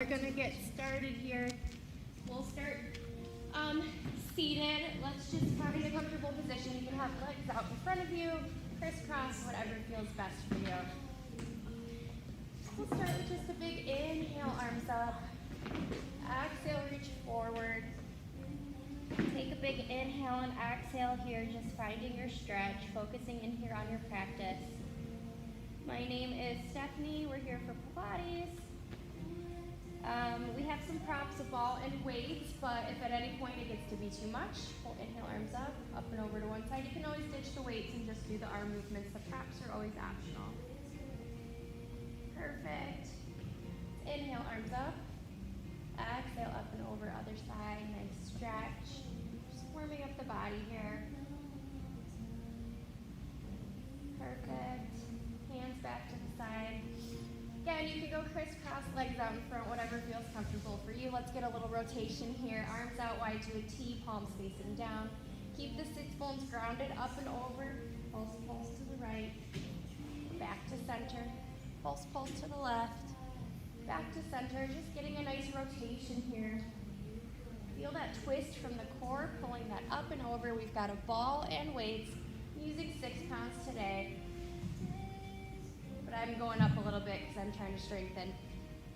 We're gonna get started here. We'll start seated. Let's just find a comfortable position. You can have legs out in front of you, crisscross, whatever feels best for you. We'll start with just a big inhale, arms up. Exhale, reach forward. Take a big inhale and exhale here, just finding your stretch, focusing in here on your practice. My name is Stephanie. We're here for Pilates. We have some props, a ball and weights, but if at any point it gets to be too much, we'll inhale, arms up and over to one side. You can always ditch the weights and just do the arm movements. The props are always optional. Perfect. Inhale, arms up. Exhale, up and over, other side. Nice stretch. Just warming up the body here. Perfect. Hands back to the side. Again, you can go crisscross, legs out in front, whatever feels comfortable for you. Let's get a little rotation here. Arms out wide to a T, palms facing down. Keep the sits bones grounded, up and over. Pulse, pulse to the right. Back to center. Pulse, pulse to the left. Back to center. Just getting a nice rotation here. Feel that twist from the core, pulling that up and over. We've got a ball and weights. I'm using 6 pounds today. But I'm going up a little bit because I'm trying to strengthen.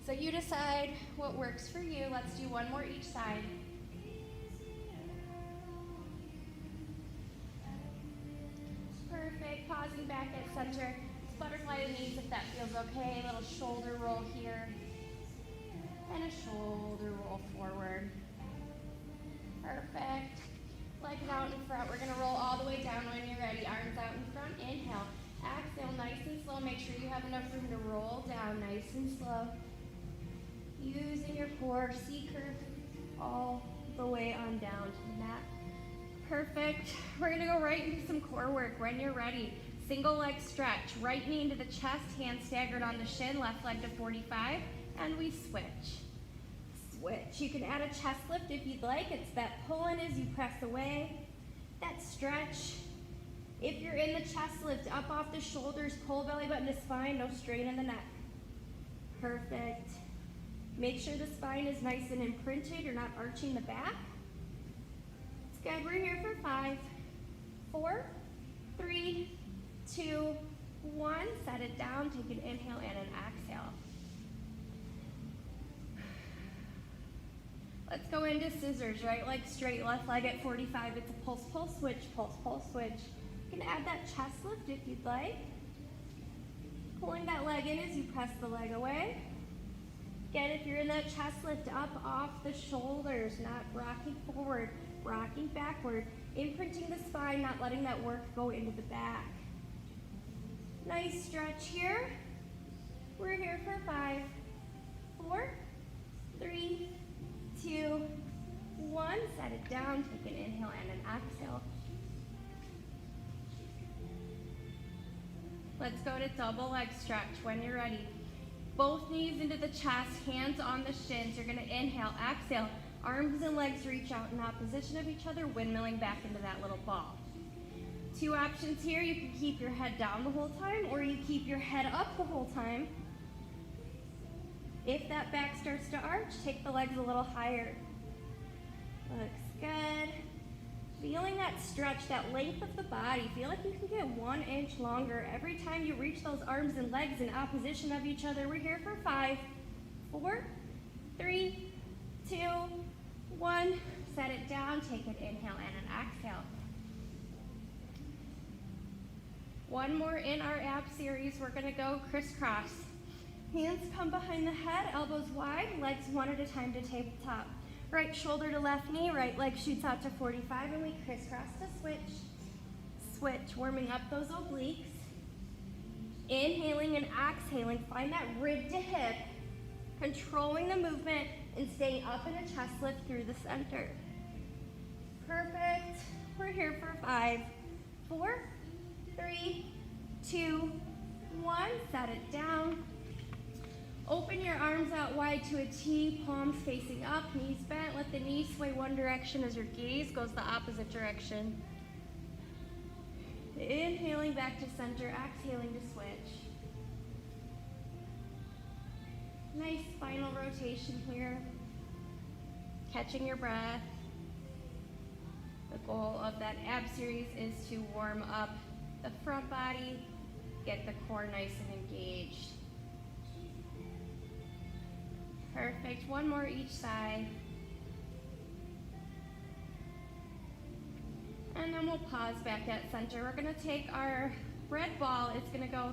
So you decide what works for you. Let's do one more each side. Perfect. Pausing back at center. Let's butterfly the knees if that feels okay. A little shoulder roll here. And a shoulder roll forward. Perfect. Legs out in front. We're going to roll all the way down when you're ready. Arms out in front. Inhale. Exhale, nice and slow. Make sure you have enough room to roll down, nice and slow. Using your core, C-curve all the way on down to the mat. Perfect. We're gonna go right into some core work when you're ready. Single leg stretch, right knee into the chest, hands staggered on the shin, left leg to 45, and we switch. Switch. You can add a chest lift if you'd like. It's that pull in as you press away, that stretch. If you're in the chest lift, up off the shoulders, pull belly button to spine, no strain in the neck. Perfect. Make sure the spine is nice and imprinted. You're not arching the back. It's good. We're here for 5, 4, 3, 2, 1. Set it down. Take an inhale and an exhale. Let's go into scissors. Right leg straight, left leg at 45. It's a pulse, pulse, switch, pulse, pulse, switch. You can add that chest lift if you'd like. Pulling that leg in as you press the leg away. Again, if you're in that chest lift, up off the shoulders, not rocking forward, rocking backward, imprinting the spine, not letting that work go into the back. Nice stretch here. We're here for 5, 4, 3, 2, 1. Set it down, take an inhale and an exhale. Let's go to double leg stretch when you're ready. Both knees into the chest, hands on the shins. You're gonna inhale, exhale. Arms and legs reach out in opposition of each other, windmilling back into that little ball. 2 options here. You can keep your head down the whole time, or you keep your head up the whole time. If that back starts to arch, take the legs a little higher. Looks good. Feeling that stretch, that length of the body. Feel like you can get 1 inch longer every time you reach those arms and legs in opposition of each other. We're here for 5, 4, 3, 2, 1. Set it down, take an inhale and an exhale. One more in our ab series. We're gonna go crisscross. Hands come behind the head, elbows wide, legs one at a time to tabletop. Right shoulder to left knee, right leg shoots out to 45, and we crisscross to switch. Switch, warming up those obliques. Inhaling and exhaling, find that rib to hip, controlling the movement and staying up in a chest lift through the center. Perfect. We're here for 5, 4, 3, 2, 1. Set it down. Open your arms out wide to a T, palms facing up, knees bent. Let the knees sway one direction as your gaze goes the opposite direction. Inhaling back to center, exhaling to switch. Nice final rotation here. Catching your breath. The goal of that ab series is to warm up the front body, get the core nice and engaged. Perfect. One more each side. And then we'll pause back at center. We're going to take our red ball. It's going to go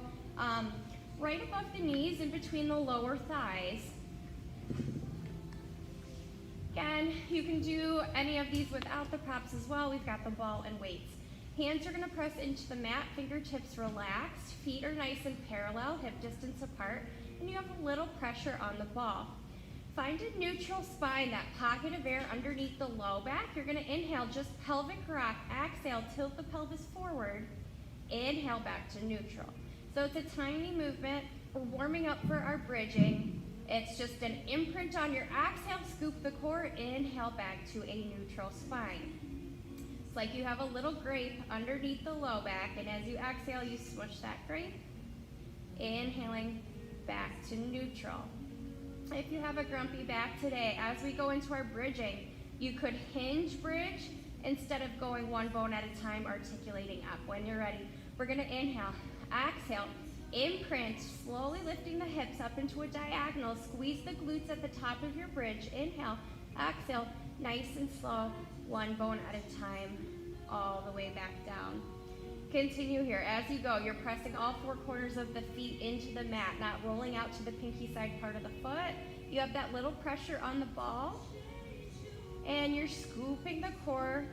right above the knees in between the lower thighs. Again, you can do any of these without the props as well. We've got the ball and weights. Hands are going to press into the mat, fingertips relaxed, feet are nice and parallel, hip distance apart, and you have a little pressure on the ball. Find a neutral spine, that pocket of air underneath the low back. You're going to inhale, just pelvic rock. Exhale, tilt the pelvis forward. Inhale back to neutral. So it's a tiny movement. We're warming up for our bridging. It's just an imprint on your exhale, scoop the core, inhale back to a neutral spine. It's like you have a little grape underneath the low back, and as you exhale, you smush that grape. Inhaling back to neutral. If you have a grumpy back today, as we go into our bridging, you could hinge bridge instead of going one bone at a time, articulating up. When you're ready, we're going to inhale, exhale, imprint, slowly lifting the hips up into a diagonal. Squeeze the glutes at the top of your bridge. Inhale, exhale, nice and slow, one bone at a time, all the way back down. Continue here. As you go, you're pressing all four corners of the feet into the mat, not rolling out to the pinky side part of the foot. You have that little pressure on the ball, and you're scooping the core,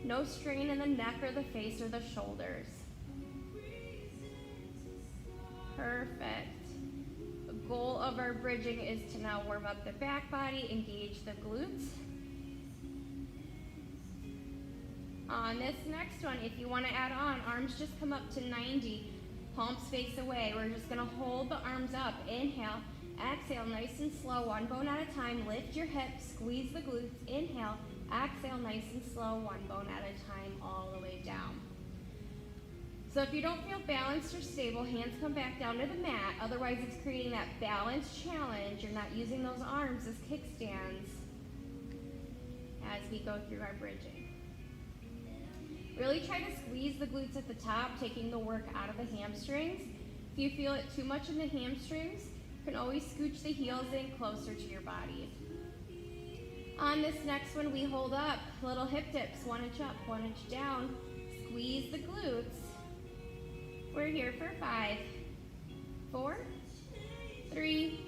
no strain in the neck or the face or the shoulders. Perfect. The goal of our bridging is to now warm up the back body, engage the glutes. On this next one, if you want to add on, arms just come up to 90, palms face away. We're just going to hold the arms up. Inhale, exhale, nice and slow, one bone at a time. Lift your hips, squeeze the glutes. Inhale, exhale, nice and slow, one bone at a time, all the way down. So if you don't feel balanced or stable, hands come back down to the mat. Otherwise, it's creating that balance challenge. You're not using those arms as kickstands as we go through our bridging. Really try to squeeze the glutes at the top, taking the work out of the hamstrings. If you feel it too much in the hamstrings, you can always scooch the heels in closer to your body. On this next one, we hold up, little hip dips, 1 inch up, 1 inch down. Squeeze the glutes. We're here for 5, 4, 3,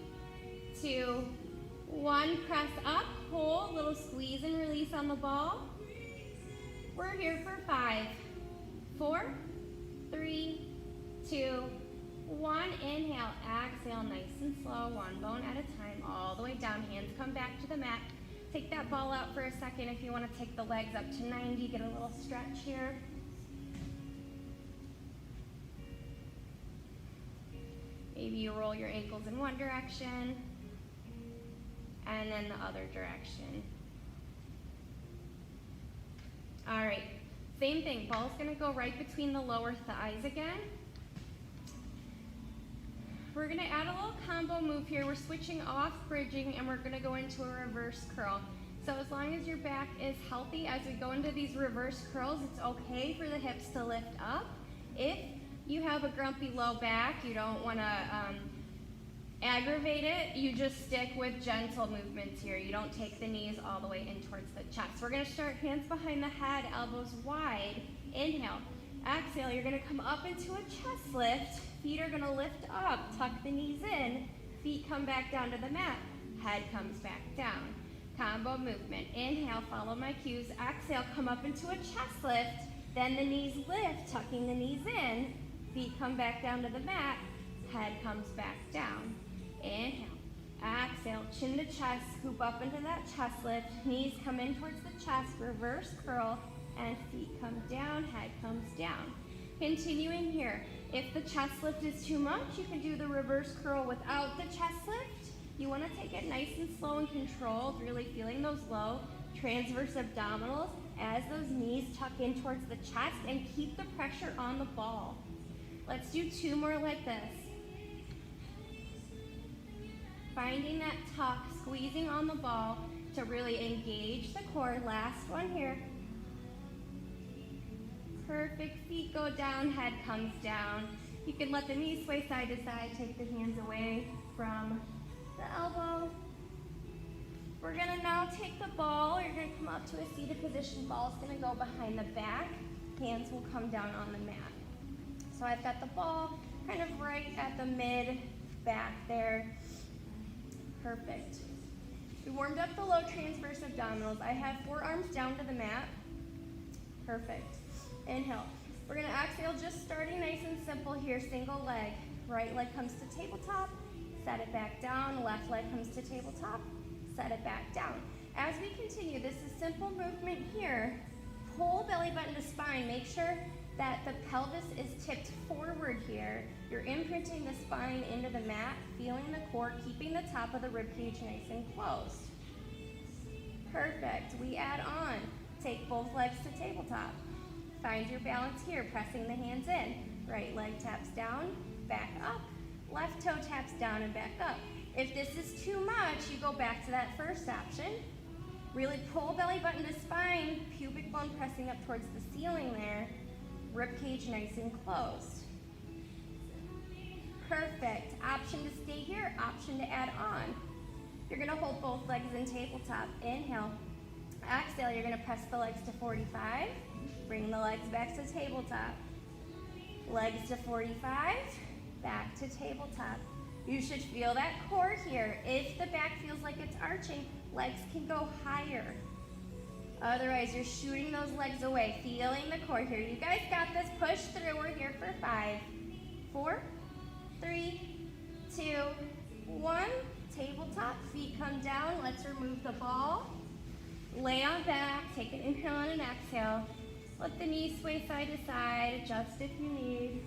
2, 1. Press up, hold, little squeeze and release on the ball. We're here for 5, 4, 3, 2, 1. Inhale, exhale, nice and slow, one bone at a time, all the way down. Hands come back to the mat. Take that ball out for a second if you want to take the legs up to 90. Get a little stretch here. Maybe you roll your ankles in one direction and then the other direction. All right, same thing. Ball's gonna go right between the lower thighs again. We're gonna add a little combo move here. We're switching off bridging and we're gonna go into a reverse curl. So as long as your back is healthy, as we go into these reverse curls, it's okay for the hips to lift up. If you have a grumpy low back, you don't wanna aggravate it, you just stick with gentle movements here. You don't take the knees all the way in towards the chest. We're gonna start hands behind the head, elbows wide. Inhale, exhale, you're gonna come up into a chest lift. Feet are gonna lift up, tuck the knees in. Feet come back down to the mat, head comes back down. Combo movement. Inhale, follow my cues. Exhale, come up into a chest lift. Then the knees lift, tucking the knees in. Feet come back down to the mat, head comes back down. Inhale, exhale, chin to chest, scoop up into that chest lift, knees come in towards the chest, reverse curl, and feet come down, head comes down. Continuing here, if the chest lift is too much, you can do the reverse curl without the chest lift. You want to take it nice and slow and controlled, really feeling those low transverse abdominals as those knees tuck in towards the chest and keep the pressure on the ball. Let's do 2 more like this. finding that tuck, squeezing on the ball to really engage the core. Last one here. Perfect, feet go down, head comes down. You can let the knees sway side to side, take the hands away from the elbow. We're gonna now take the ball, you're gonna come up to a seated position. Ball's gonna go behind the back, hands will come down on the mat. So I've got the ball kind of right at the mid back there. Perfect. We warmed up the low transverse abdominals. I have forearms down to the mat. Perfect. Inhale. We're gonna exhale, just starting nice and simple here, single leg. Right leg comes to tabletop, set it back down. Left leg comes to tabletop, set it back down. As we continue, this is simple movement here. Pull belly button to spine. Make sure that the pelvis is tipped forward here. You're imprinting the spine into the mat, feeling the core, keeping the top of the rib cage nice and closed. Perfect. We add on. Take both legs to tabletop. Find your balance here, pressing the hands in. Right leg taps down, back up. Left toe taps down and back up. If this is too much, you go back to that first option. Really pull belly button to spine, pubic bone pressing up towards the ceiling there. Rib cage nice and closed. Perfect. Option to stay here, option to add on. You're gonna hold both legs in tabletop. Inhale. Exhale, you're gonna press the legs to 45. Bring the legs back to tabletop. Legs to 45, back to tabletop. You should feel that core here. If the back feels like it's arching, legs can go higher. Otherwise, you're shooting those legs away, feeling the core here. You guys got this. Push through. We're here for 5, 4, 3, 2, 1. Tabletop, feet come down. Let's remove the ball. Lay on back. Take an inhale and an exhale. Let the knees sway side to side. Adjust if you need.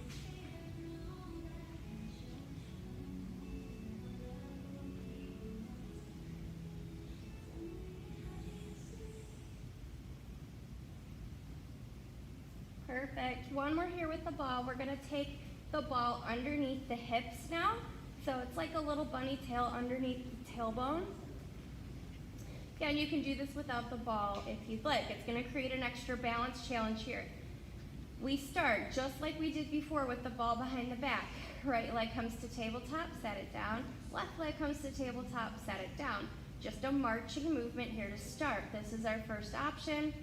Perfect. One more here with the ball. We're gonna take the ball underneath the hips now. So it's like a little bunny tail underneath the tailbone. Again, you can do this without the ball if you'd like. It's gonna create an extra balance challenge here. We start just like we did before with the ball behind the back. Right leg comes to tabletop, set it down. Left leg comes to tabletop, set it down. Just a marching movement here to start. This is our first option.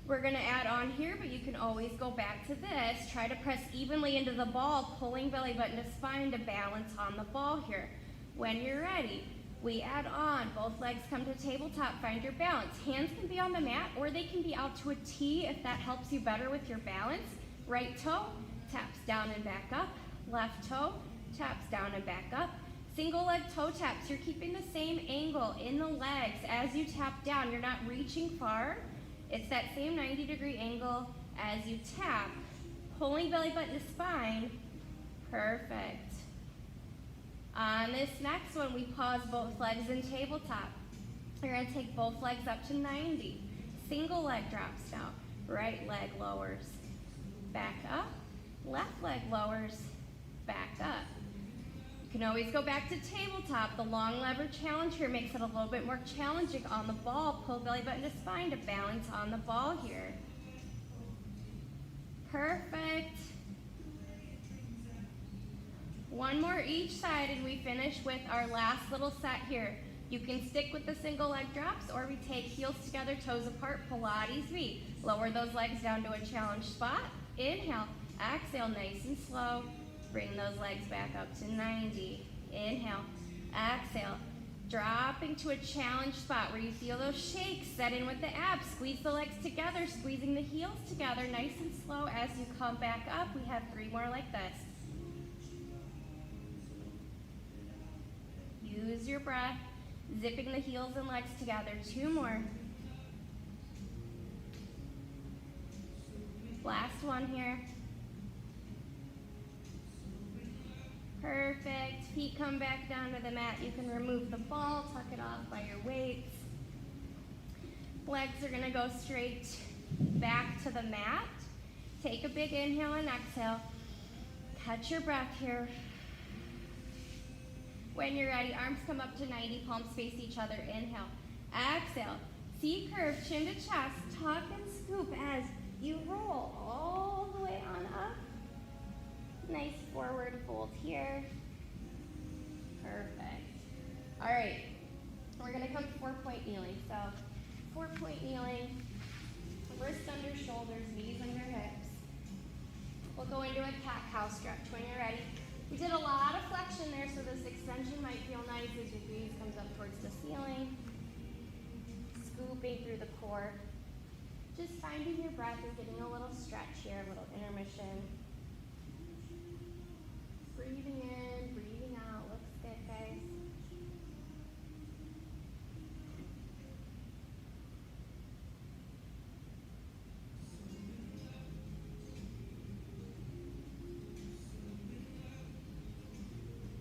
We're gonna add on here, but you can always go back to this. Try to press evenly into the ball, pulling belly button to spine to balance on the ball here. When you're ready, we add on. Both legs come to tabletop, find your balance. Hands can be on the mat or they can be out to a T if that helps you better with your balance. Right toe taps down and back up. Left toe taps down and back up. Single leg toe taps. You're keeping the same angle in the legs as you tap down. You're not reaching far. It's that same 90-degree angle as you tap. Pulling belly button to spine. Perfect. On this next one, we pause both legs in tabletop. You're gonna take both legs up to 90. Single leg drops now. Right leg lowers, back up. Left leg lowers, back up. You can always go back to tabletop. The long lever challenge here makes it a little bit more challenging on the ball. Pull belly button to spine to balance on the ball here. Perfect. One more each side and we finish with our last little set here. You can stick with the single leg drops or we take heels together, toes apart, Pilates V. Lower those legs down to a challenge spot. Inhale, exhale, nice and slow. Bring those legs back up to 90. Inhale, exhale. Dropping to a challenge spot where you feel those shakes. Set in with the abs. Squeeze the legs together, squeezing the heels together, nice and slow. As you come back up, we have 3 more like this. Use your breath, zipping the heels and legs together. 2 more. Last one here. Perfect. Feet come back down to the mat. You can remove the ball, tuck it off by your weights. Legs are gonna go straight back to the mat. Take a big inhale and exhale. Catch your breath here. When you're ready, arms come up to 90, palms face each other. Inhale. Exhale. C curve, chin to chest. Tuck and scoop as you roll all the way on up. Nice forward fold here. Perfect. All right. We're going to come to 4-point kneeling. So 4-point kneeling, wrists under shoulders, knees under hips. We'll go into a cat-cow stretch when you're ready. We did a lot of flexion there, so this extension might feel nice as your gaze comes up towards the ceiling. Scooping through the core. Just finding your breath and getting a little stretch here, a little intermission. Breathing in, breathing out. Looks good, guys.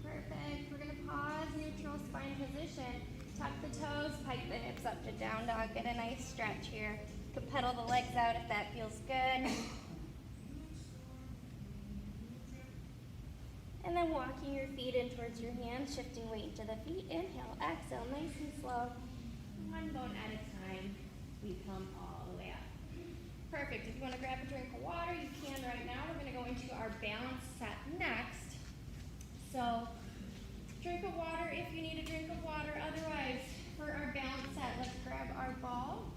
Perfect. We're going to pause, neutral spine position. Tuck the toes, pike the hips up to down dog. Get a nice stretch here. You can pedal the legs out if that feels good. And then walking your feet in towards your hands, shifting weight into the feet. Inhale, exhale, nice and slow. One bone at a time. We come all the way up. Perfect. If you want to grab a drink of water, you can right now. We're going to go into our balance set next. So, drink of water if you need a drink of water. Otherwise, for our balance set, let's grab our ball.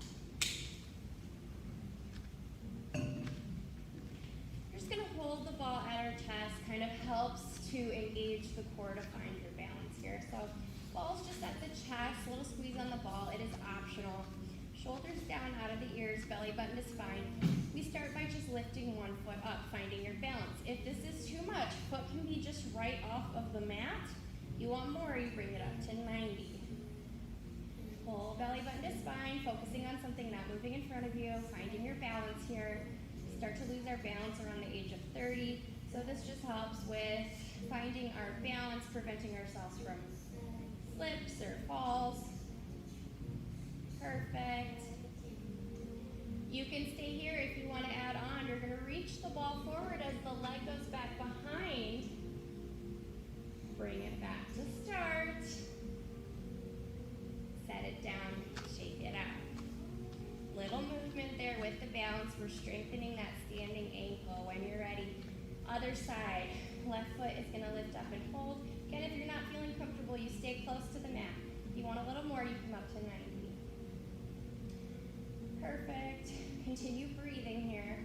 We're just going to hold the ball at our chest. Kind of helps to engage the core to find your balance here. So, ball's just at the chest, a little squeeze on the ball. It is optional. Shoulders down out of the ears, belly button to spine. We start by just lifting one foot up, finding your balance. If this is too much, foot can be just right off of the mat. You want more, you bring it up to 90. Pull belly button to spine, focusing on something not moving in front of you, finding your balance here. We start to lose our balance around the age of 30. So this just helps with finding our balance, preventing ourselves from slips or falls. Perfect. You can stay here if you want to add on. You're going to reach the ball forward as the leg goes back behind. Bring it back to start. Set it down, shake it out. Little movement there with the balance. We're strengthening that standing ankle when you're ready. Other side. Left foot is going to lift up and hold. Again, if you're not feeling comfortable, you stay close to the mat. If you want a little more, you come up to 90. Perfect. Continue breathing here.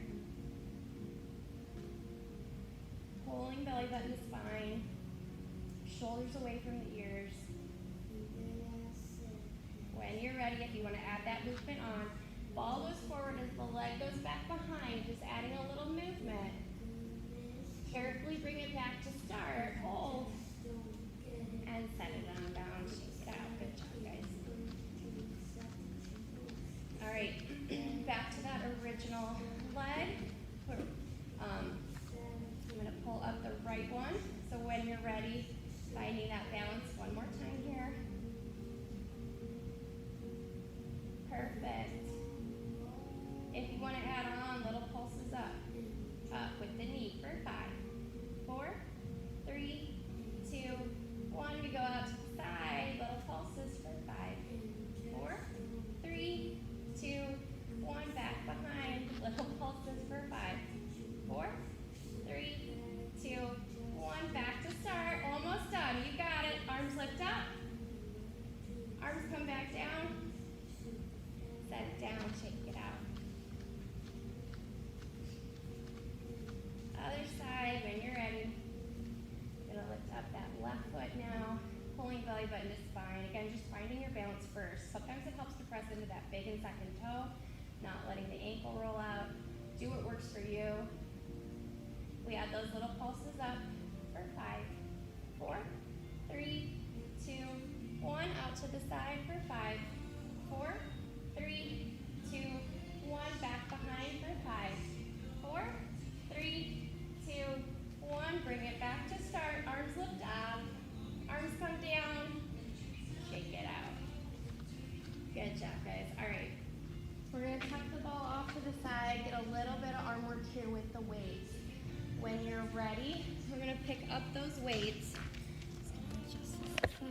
Pulling belly button to spine. Shoulders away from the ears. When you're ready, if you want to add that movement on, ball goes forward as the leg goes back behind, just adding a little movement. Carefully bring it back to start. Hold. And set it on down. Shake it out. Good job, guys. All right. Back to that original leg. I'm going to pull up the right one. So when you're ready, finding that balance one more time here. Perfect. If you want to add on, little pulses up. Up with the knee for 5, 4, 3, 2, 1. We go out to the side. Little pulses for 5, 4, 3, 2, 1. Back behind. Little pulses for 5, 4, 3, 2, 1. Back to start. Almost done. You got it. Arms lift up. Arms come back down. Set it down. Shake it out. Other side, when you're ready. You're going to lift up that left foot now, pulling belly button to spine. Again, just finding your balance first. Sometimes it helps to press into that big and second toe, not letting the ankle roll out. Do what works for you. We add those little pulses up for 5, 4, 3, 2, 1. Out to the side for 5, 4, 3, 2, 1. Back behind for 5, 4, 3, 2, 1. Bring it back to start. Arms lift up. Arms come down. Shake it out. Good job, guys. All right. We're going to tuck the ball off to the side. Get a little bit of arm work here with the weights. When you're ready, we're going to pick up those weights. So All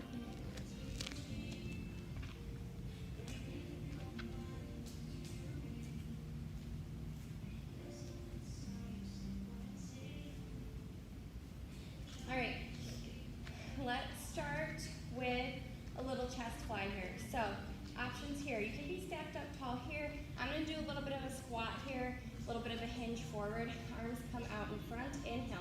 right, let's start with a little chest fly here. So options here, you can be stacked up tall here. I'm gonna do a little bit of a squat here, a little bit of a hinge forward. Arms come out in front, inhale,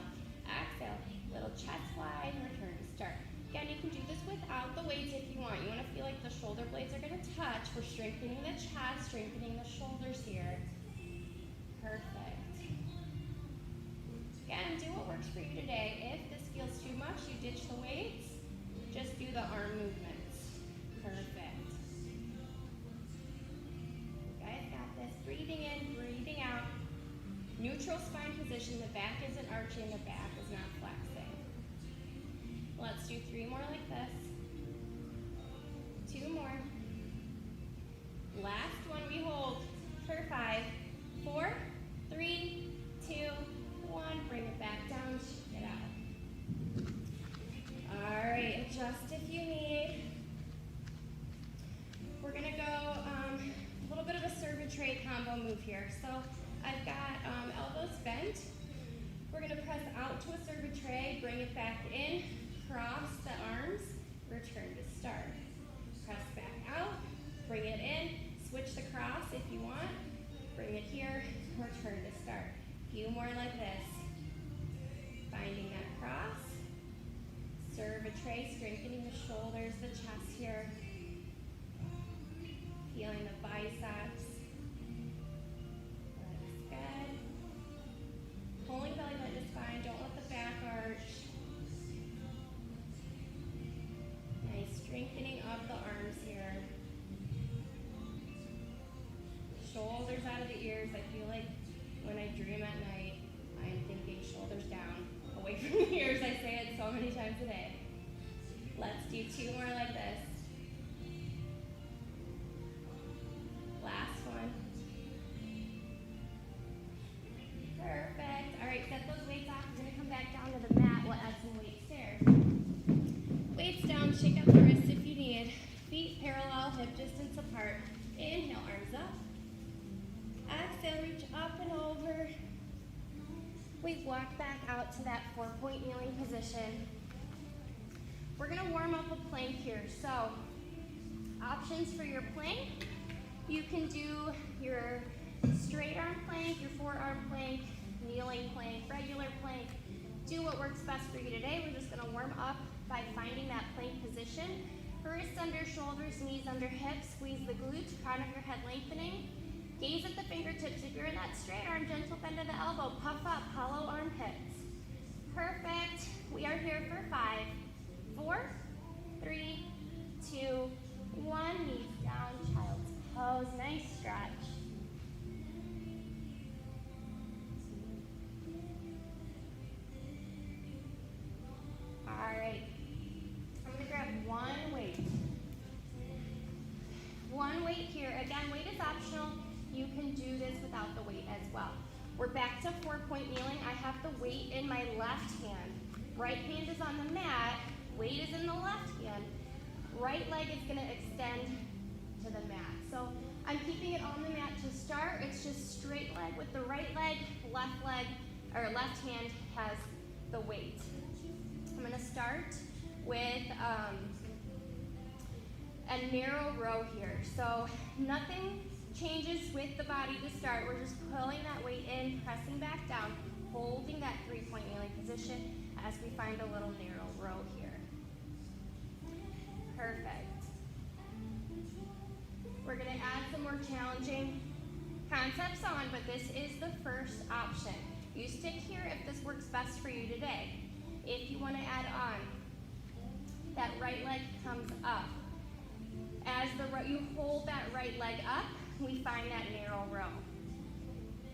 exhale, little chest fly, return to start. Again, you can do this without the weights if you want. You wanna feel like the shoulder blades are gonna touch. We're strengthening the chest, strengthening the shoulders here. Perfect. Again, do what works for you today. If this feels too much, you ditch the weights. Just do the arm movements. Perfect. You guys got this. Breathing in, breathing out. Neutral spine position. The back isn't arching, the back is not flexing. Let's do 3 more like this. 2 more. Last one we hold for 5, 4, 3, 2, 1. Bring it back down, shake it out. All right, adjust if you need. We're gonna go a little bit of a serve-a-tray combo move here. So I've got elbows bent. We're gonna press out to a serve-a-tray, bring it back in, cross the arms, return to start. Press back out, bring it in, switch the cross if you want, bring it here, return to start. Few more like this. Finding that cross. Serve a tray, strengthening the shoulders, the chest here. Feeling the biceps. Looks good. Pulling belly button to spine, don't let the back arch. Nice strengthening of the arms here. Shoulders out of the ears. I feel like when I dream at night, I am thinking shoulders down, away from the ears. I say it so many times a day. Let's do 2 more like this. Last one. Perfect. All right, set those weights off. We're gonna come back down to the mat. We'll add some weights there. Weights down, shake out the wrists if you need. Feet parallel, hip distance apart. Inhale, arms up. Exhale, reach up and over. We walk back out to that 4-point kneeling position. We're gonna warm up a plank here. So, options for your plank. You can do your straight arm plank, your forearm plank, kneeling plank, regular plank. Do what works best for you today. We're just gonna warm up by finding that plank position. Wrists under shoulders, knees under hips. Squeeze the glutes, crown of your head lengthening. Gaze at the fingertips. If you're in that straight arm, gentle bend of the elbow. Puff up, hollow armpits. Perfect. We are here for 5, 4, 3, 2, 1. Knees down, child's pose. Nice stretch. All right. I'm going to grab one weight. One weight here. Again, weight is optional. You can do this without the weight as well. We're back to 4-point kneeling. I have the weight in my left hand. Right hand is on the mat. Weight is in the left hand. Right leg is going to extend to the mat. So I'm keeping it on the mat to start. It's just straight leg with the right leg, or left hand has the weight. I'm going to start with a narrow row here. So nothing changes with the body to start. We're just pulling that weight in, pressing back down, holding that 3-point kneeling position as we find a little narrow row here. Perfect. We're going to add some more challenging concepts on, but this is the first option. You stick here if this works best for you today. If you want to add on, that right leg comes up. As you hold that right leg up, we find that narrow row.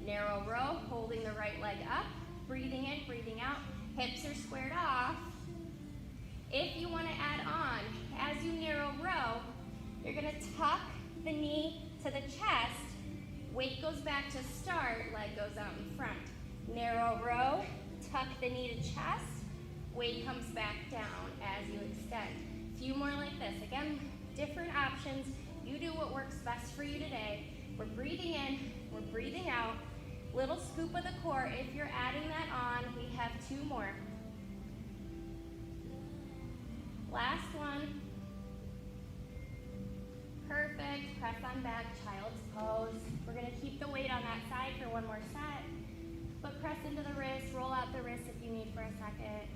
Narrow row, holding the right leg up, breathing in, breathing out. Hips are squared off. If you want to add on, as you narrow row, you're going to tuck the knee to the chest. Weight goes back to start, leg goes out in front. Narrow row, tuck the knee to chest. Weight comes back down as you extend. Few more like this. Again, different options. You do what works best for you today. We're breathing in, we're breathing out. Little scoop of the core. If you're adding that on, we have 2 more. Last one. Perfect. Press on back, child's pose. We're gonna keep the weight on that side for 1 more set. But press into the wrist, roll out the wrist if you need for a second.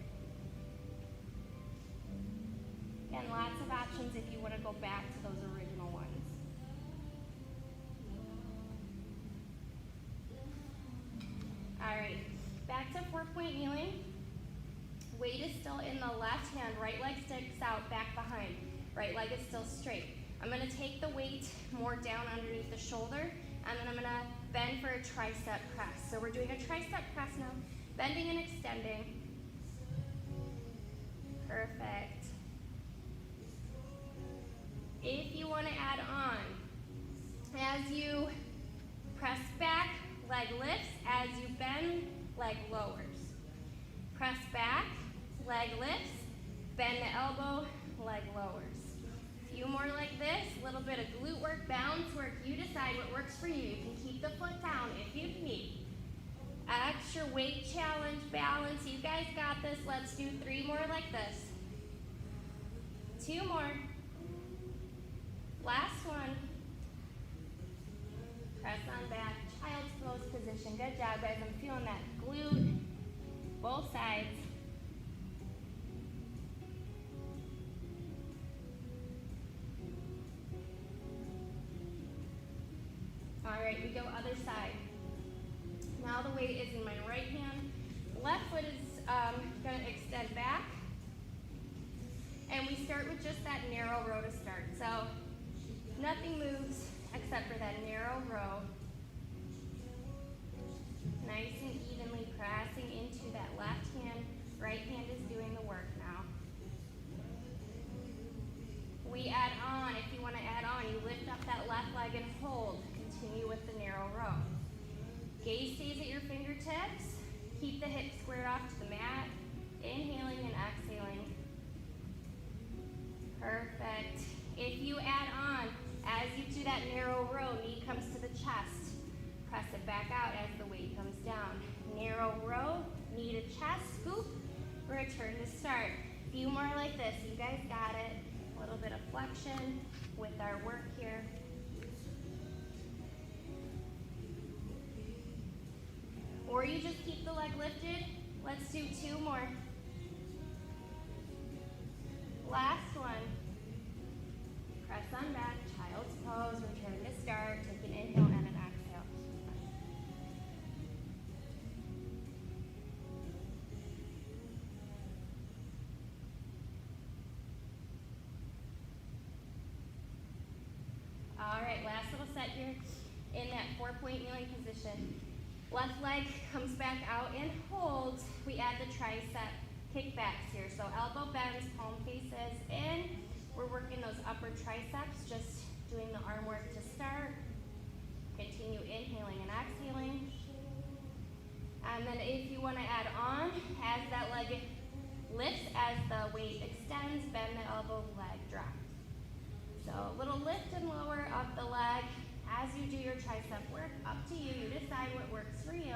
Again, lots of options if you want to go back to those original ones. All right, back to 4-point kneeling. Weight is still in the left hand, right leg sticks out, back behind. Right leg is still straight. I'm gonna take the weight more down underneath the shoulder, and then I'm gonna bend for a tricep press. So we're doing a tricep press now, bending and extending. Perfect. If you want to add on, as you press back, leg lifts. As you bend, leg lowers. Press back, leg lifts. Bend the elbow, leg lowers. Few more like this, a little bit of glute work, balance work. You decide what works for you. You can keep the foot down if you need. Extra weight challenge, balance. You guys got this. Let's do 3 more like this. 2 more. Last one. Press on back, child's pose position. Good job, guys. I'm feeling that glute, both sides. All right, we go other side. Now the weight is in my right hand. Left foot is gonna extend back. And we start with just that narrow row to start. So nothing moves except for that narrow row. Nice and evenly pressing into that left hand. Right hand is doing the work now. We add on. If you want to add on, you lift up that left leg and hold. Continue with the narrow row. Gaze stays at your fingertips. Keep the hips squared off to the mat. Inhaling and exhaling. Perfect. If you add on, as you do that narrow row, knee comes to the chest. Press it back out as the weight comes down. Narrow row, knee to chest, scoop, return to start. Few more like this. You guys got it. A little bit of flexion with our work here. Or you just keep the leg lifted. Let's do 2 more. Last one. Press on back, child's pose, return to start. Take an inhale and an exhale. All right, last little set here in that 4-point kneeling position. Left leg comes back out and holds. We add the tricep kickbacks here. So elbow bends, palm faces in. We're working those upper triceps, just doing the arm work to start. Continue inhaling and exhaling. And then if you want to add on, as that leg lifts, as the weight extends, bend the elbow, leg drop. So a little lift and lower of the leg. As you do your tricep work, up to you. You decide what works for you.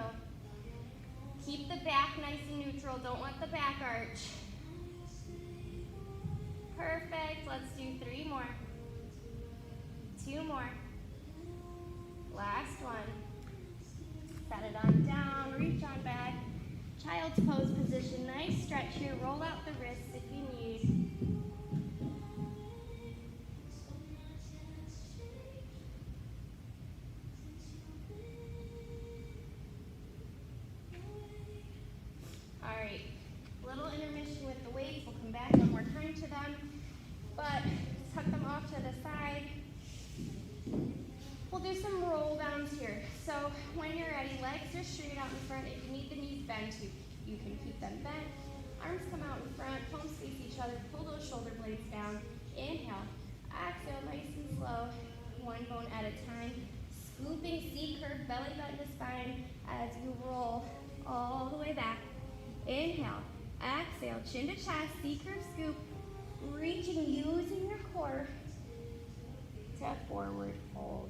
Keep the back nice and neutral. Don't let the back arch. Perfect. Let's do 3 more. 2 more. Last one. Set it on down. Reach on back. Child's pose position. Nice stretch here. Roll out the wrists if you need. Little intermission with the weights. We'll come back 1 more time to them, but tuck them off to the side. We'll do some roll downs here. So when you're ready, legs are straight out in front. If you need the knees bent, you can keep them bent. Arms come out in front, palms face each other. Pull those shoulder blades down. Inhale, exhale, nice and slow. 1 bone at a time. Scooping C-curve, belly button to spine as you roll all the way back. Inhale. Exhale, chin to chest, C-curve scoop. Reaching, using your core to forward fold.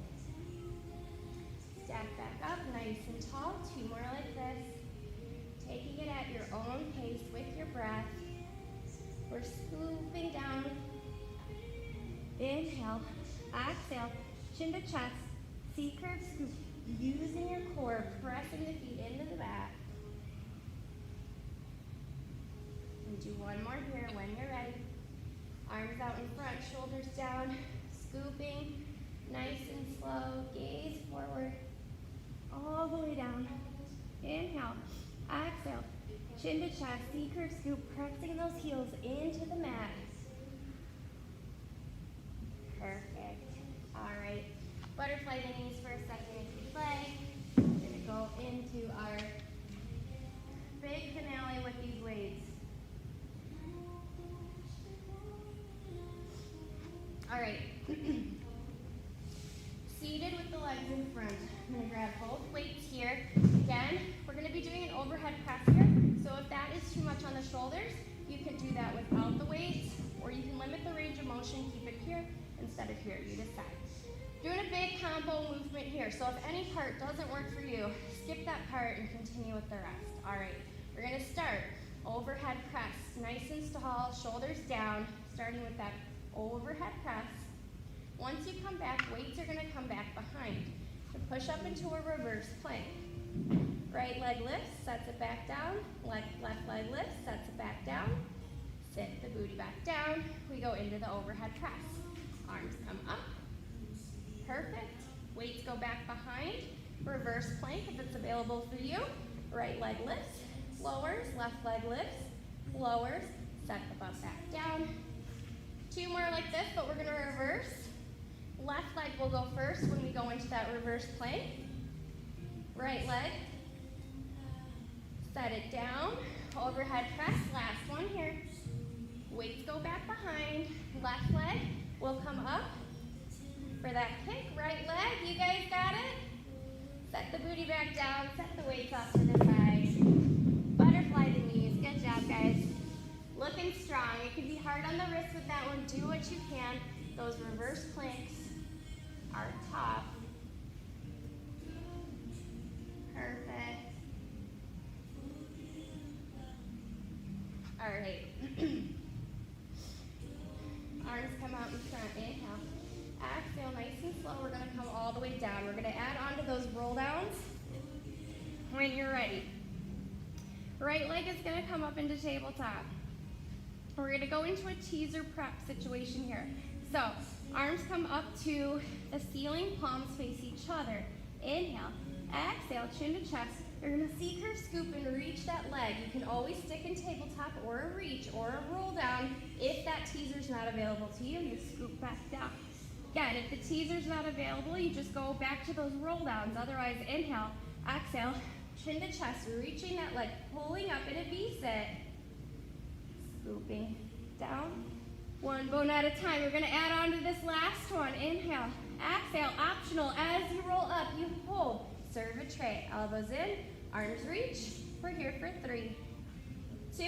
Stack back up, nice and tall. 2 more like this. Taking it at your own pace with your breath. We're scooping down. Inhale, exhale, chin to chest, C-curve scoop. Using your core, pressing the feet into the mat. And do one more here when you're ready. Arms out in front, shoulders down, scooping, nice and slow, gaze forward, all the way down. Inhale, exhale, chin to chest, C-curve scoop, pressing those heels into the mat. Perfect. All right, butterfly the knees for a second if you'd like. We're gonna go into our big finale with these weights. All right, seated with the legs in front. I'm gonna grab both weights here. Again, we're gonna be doing an overhead press here. So if that is too much on the shoulders, you can do that without the weights, or you can limit the range of motion, keep it here instead of here, you decide. Doing a big combo movement here. So if any part doesn't work for you, skip that part and continue with the rest. All right, we're gonna start overhead press, nice and tall, shoulders down, starting with that overhead press. Once you come back, weights are going to come back behind. So push up into a reverse plank. Right leg lifts, sets it back down. Left leg lifts, sets it back down. Sit the booty back down. We go into the overhead press. Arms come up. Perfect. Weights go back behind. Reverse plank if it's available for you. Right leg lifts, lowers, left leg lifts, lowers, set the butt back down. 2 more like this, but we're going to reverse. Left leg will go first when we go into that reverse plank. Right leg. Set it down. Overhead press. Last one here. Weights go back behind. Left leg will come up for that kick. Right leg. You guys got it? Set the booty back down. Set the weights off to the side. Butterfly the knees. Good job, guys. Looking strong. It can be hard on the wrist with that one. Do what you can. Those reverse planks are top. Perfect. All right. Arms come out in front. Inhale. Exhale, nice and slow. We're going to come all the way down. We're going to add on to those roll downs when you're ready. Right leg is going to come up into tabletop. We're going to go into a teaser prep situation here. So, arms come up to the ceiling, palms face each other. Inhale, exhale, chin to chest. You're going to C-curve scoop and reach that leg. You can always stick in tabletop or a reach or a roll down. If that teaser's not available to you, you scoop back down. Again, if the teaser's not available, you just go back to those roll downs. Otherwise, inhale, exhale, chin to chest, reaching that leg, pulling up in a V-sit. Scooping down. One bone at a time. We're going to add on to this last one. Inhale, exhale, optional. As you roll up, you hold. Serve a tray. Elbows in, arms reach. We're here for 3, 2,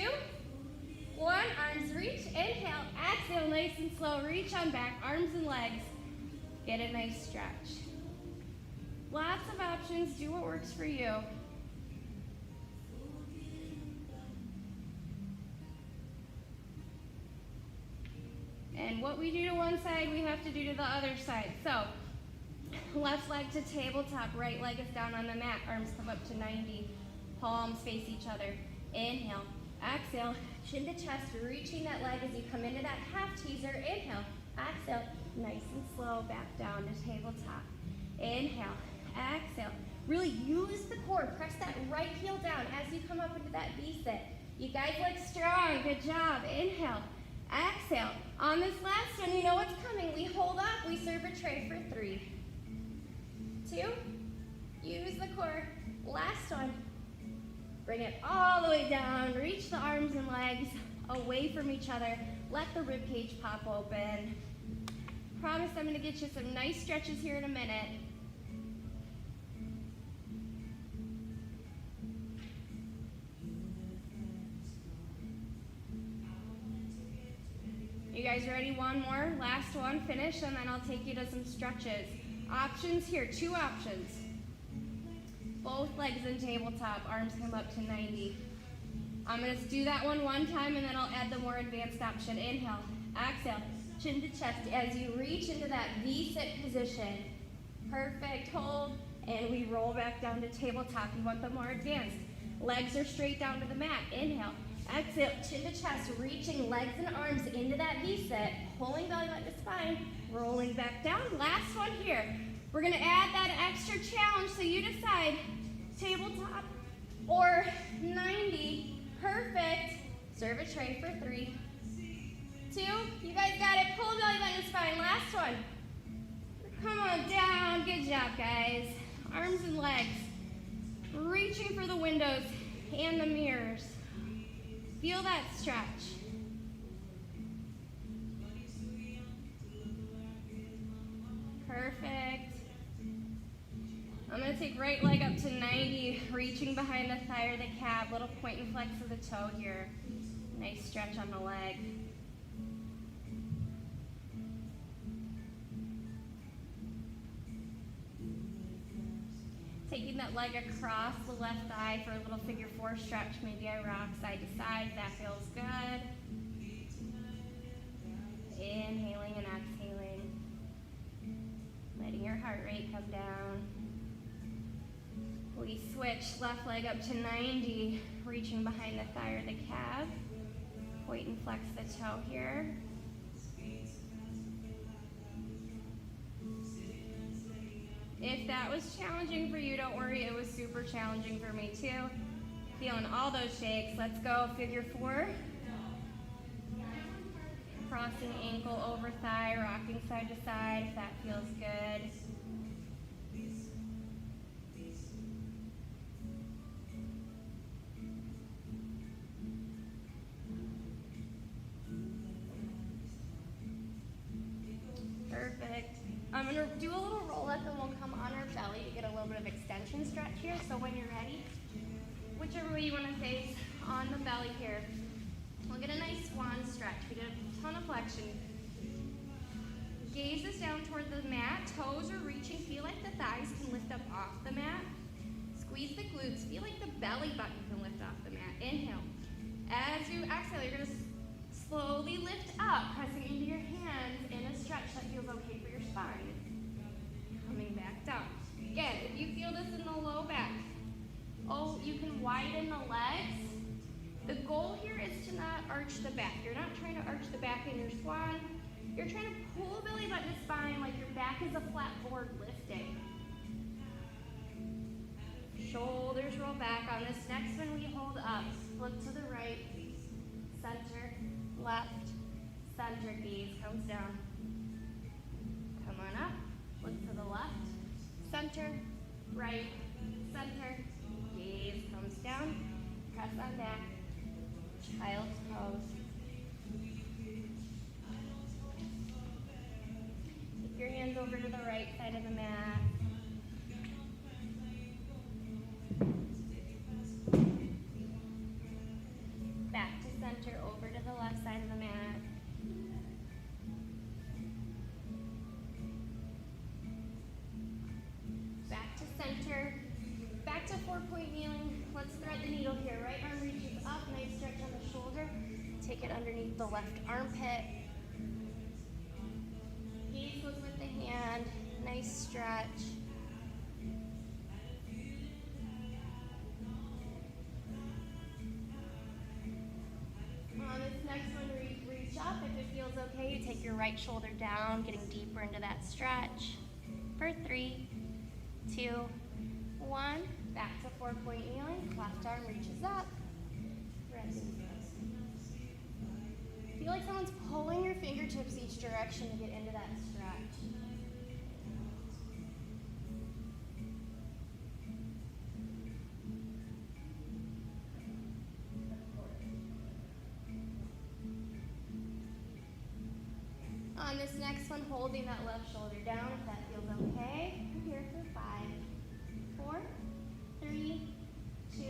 1. Arms reach. Inhale, exhale, nice and slow. Reach on back, arms and legs. Get a nice stretch. Lots of options. Do what works for you. And what we do to one side, we have to do to the other side. So, left leg to tabletop, right leg is down on the mat, arms come up to 90, palms face each other. Inhale, exhale, chin to chest, reaching that leg as you come into that half teaser. Inhale, exhale, nice and slow, back down to tabletop. Inhale, exhale, really use the core, press that right heel down as you come up into that V-sit. You guys look strong, good job. Inhale, exhale. On this last one, you know what's coming. We hold up, we serve a tray for 3, 2, use the core. Last one. Bring it all the way down, reach the arms and legs away from each other. Let the rib cage pop open. Promise I'm gonna get you some nice stretches here in a minute. guys ready? One more, last one, finish, and then I'll take you to some stretches. Options here, 2 options. Both legs in tabletop, arms come up to 90. I'm gonna do that one time, and then I'll add the more advanced option. Inhale, exhale, chin to chest as you reach into that V-sit position. Perfect, hold, and we roll back down to tabletop. You want the more advanced. Legs are straight down to the mat. Inhale, exhale, chin to chest, reaching legs and arms into that V-sit, pulling belly button to spine, rolling back down. Last one here. We're gonna add that extra challenge, so you decide, tabletop or 90. Perfect. Serve a tray for 3, 2. You guys got it. Pull belly button to spine. Last one. Come on down. Good job, guys. Arms and legs. Reaching for the windows and the mirrors. Feel that stretch. Perfect. I'm going to take right leg up to 90, reaching behind the thigh or the calf, little point and flex of the toe here. Nice stretch on the leg. Taking that leg across the left thigh for a little figure 4 stretch. Maybe I rock side to side. That feels good. Inhaling and exhaling. Letting your heart rate come down. We switch left leg up to 90, reaching behind the thigh or the calf. Point and flex the toe here. If that was challenging for you, don't worry, it was super challenging for me too. Feeling all those shakes. Let's go, figure 4. Crossing ankle over thigh, rocking side to side, if that feels good. Perfect. I'm going to do a little roll up and we'll come on our belly to get a little bit of extension stretch here. So when you're ready, whichever way you want to face on the belly here, we'll get a nice swan stretch. We get a ton of flexion. Gaze is down toward the mat. Toes are reaching. Feel like the thighs can lift up off the mat. Squeeze the glutes. Feel like the belly button can lift off the mat. Inhale. As you exhale, you're going to slowly lift up, pressing into your hands in a stretch that feels okay for your spine. Coming back down. Again, if you feel this in the low back, you can widen the legs. The goal here is to not arch the back. You're not trying to arch the back in your swan. You're trying to pull belly button to spine like your back is a flat board lifting. Shoulders roll back. On this next one, we hold up. Look to the right, center, left, center, gaze comes down. Come on up, look to the left, center, right, center, gaze comes down, press on back, child's pose. Take your hands over to the right side of the mat. Back to center, over to the left side of the mat. Back to center. Back to 4-point kneeling. Let's thread the needle here. Right arm reaches up, nice stretch on the shoulder. Take it underneath the left armpit. Gaze goes with the hand. Nice stretch. On this next one, reach up. If it feels okay, you take your right shoulder down, getting deeper into that stretch. For 3, 2, 1. Back to 4-point kneeling. Left arm reaches up. Feel like someone's pulling your fingertips each direction to get into that stretch. On this next one, holding that left shoulder down if that feels okay. I'm here for 5, 4, 3, 2,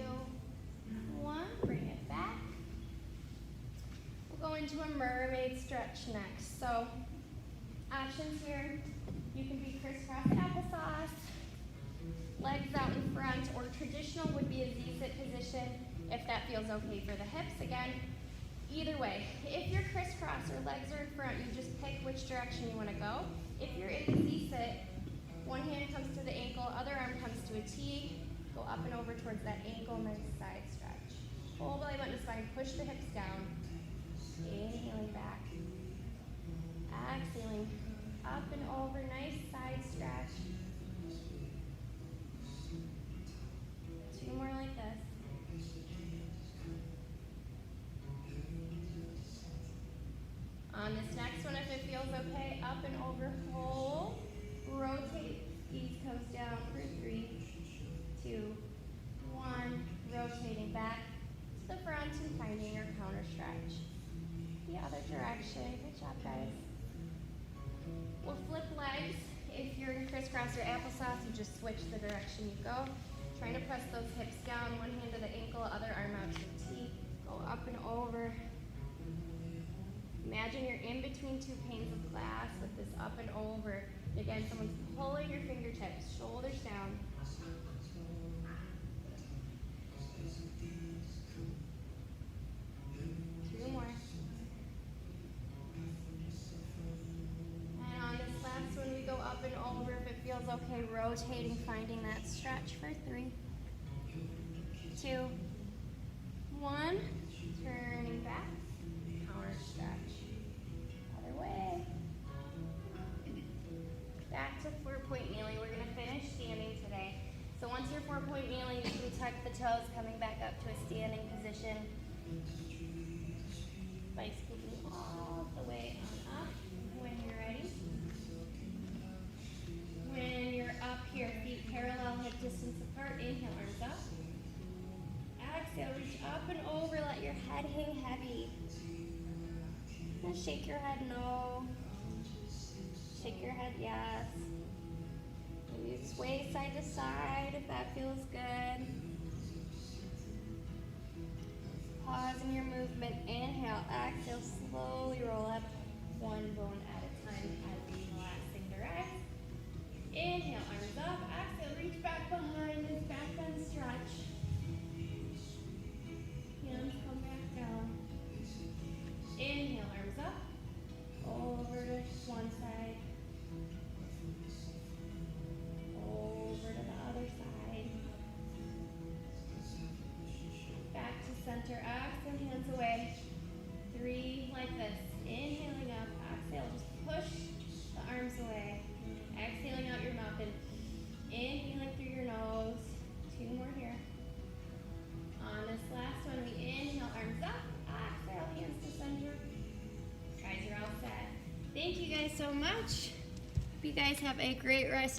1. Bring it back. We'll go into into a mermaid stretch next. So options here, you can be crisscross applesauce, legs out in front, or traditional would be a Z-sit position if that feels okay for the hips. Again, either way, if you're crisscross or legs are in front, you just pick which direction you want to go. If you're in the Z-sit, one hand comes to the ankle, other arm comes to a T, go up and over towards that ankle, nice side stretch. Whole belly button to spine, push the hips down, inhaling back, exhaling up and over, nice side stretch. 2 more like this. On this next one, if it feels okay, up and over, hold, rotate, ease comes down for 3, 2, 1, rotating back to the front and finding your counter stretch. The other direction, good job guys. We'll flip legs. If you're in crisscross or applesauce, you just switch the direction you go. Trying to press those hips down, one hand to the ankle, other arm out to the T, go up and over. Imagine you're in between 2 panes of glass with this up and over. Again, someone's pulling your fingertips, shoulders down. 2 more. And on this last one, we go up and over. If it feels okay, rotating, finding that stretch for 3, 2, 1. Turning back, counter stretch. Other way. Back to 4-point kneeling. We're going to finish standing today. So once you're 4-point kneeling, you can tuck the toes, coming back up to a standing position by scooting all the way on up when you're ready. When you're up here, feet parallel, hip distance apart, inhale, arms up. Exhale, reach up and over, let your head hang heavy. And shake your head no. Shake your head yes. Maybe sway side to side if that feels good. Pause in your movement. Inhale, exhale, slowly roll up 1 bone at a time as you relaxing the rest. Inhale, arms up. Exhale, reach back behind this back bend stretch. Hands come back down. Inhale, arms up. Over to one side. Over to the other side. Back to center. Exhale, hands away. 3 like this. Inhaling up. Exhale, just push the arms away. Exhaling out your mouth and inhaling through your nose. 2 more here. On this last one, we inhale, arms up. Exhale, hands to center. Guys, you're all set. Thank you guys so much. Hope you guys have a great rest of